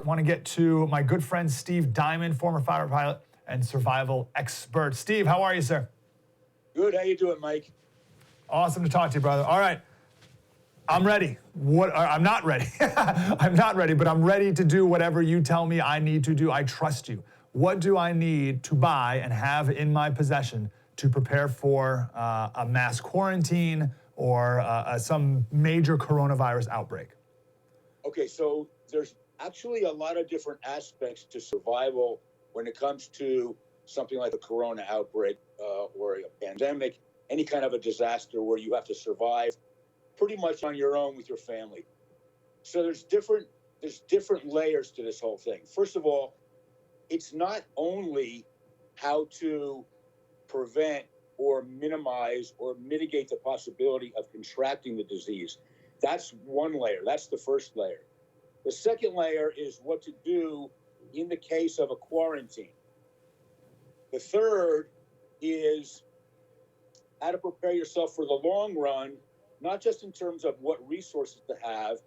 I want to get to my good friend Steve Diamond, former fighter pilot and survival expert. Steve, how are you, sir? Good. How you doing, Mike? Awesome to talk to you, brother. All right. I'm ready. I'm not ready. I'm not ready, but I'm ready to do whatever you tell me I need to do. I trust you. What do I need to buy and have in my possession to prepare for a mass quarantine or some major coronavirus outbreak? Okay, so there's actually a lot of different aspects to survival when it comes to something like a corona outbreak or a pandemic, any kind of a disaster where you have to survive pretty much on your own with your family. So there's different layers to this whole thing. First of all, it's not only how to prevent or minimize or mitigate the possibility of contracting the disease. That's one layer. That's the first layer. The second layer is what to do in the case of a quarantine. The third is how to prepare yourself for the long run, not just in terms of what resources to have,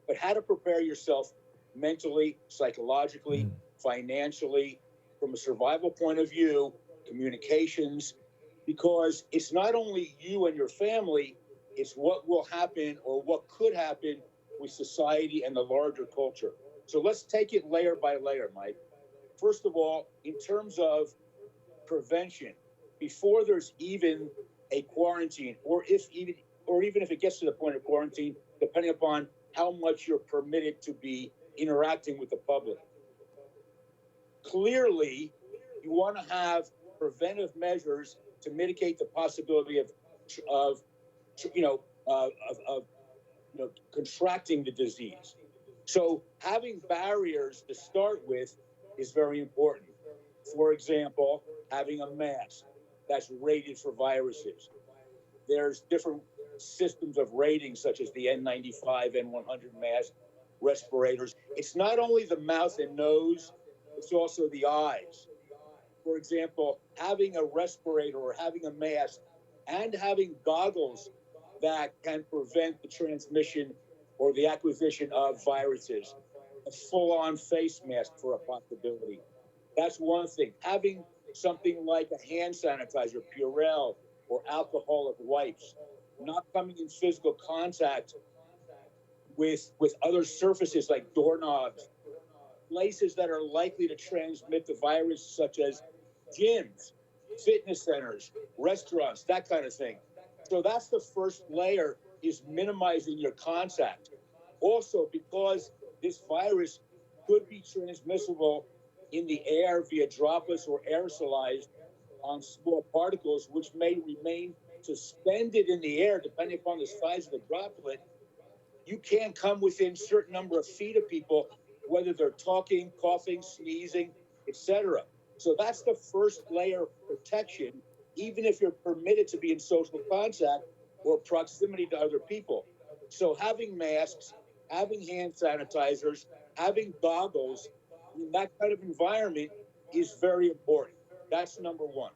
but how to prepare yourself mentally, psychologically, financially, from a survival point of view, communications, because it's not only you and your family, it's what will happen or what could happen with society and the larger culture. So let's take it layer by layer, Mike. First of all, in terms of prevention, before there's even a quarantine, or even if it gets to the point of quarantine, depending upon how much you're permitted to be interacting with the public. Clearly, you want to have preventive measures to mitigate the possibility of contracting the disease. So having barriers to start with is very important. For example, having a mask that's rated for viruses. There's different systems of ratings, such as the N95, N100 mask, respirators. It's not only the mouth and nose, it's also the eyes. For example, having a respirator or having a mask and having goggles that can prevent the transmission or the acquisition of viruses. A full-on face mask for a possibility. That's one thing. Having something like a hand sanitizer, Purell, or alcoholic wipes, not coming in physical contact with other surfaces like doorknobs, places that are likely to transmit the virus, such as gyms, fitness centers, restaurants, that kind of thing. So that's the first layer, is minimizing your contact. Also, because this virus could be transmissible in the air via droplets or aerosolized on small particles, which may remain suspended in the air depending upon the size of the droplet. You can't come within a certain number of feet of people, whether they're talking, coughing, sneezing, etc. So that's the first layer of protection, even if you're permitted to be in social contact or proximity to other people. So having masks, having hand sanitizers, having goggles in that kind of environment is very important. That's number one.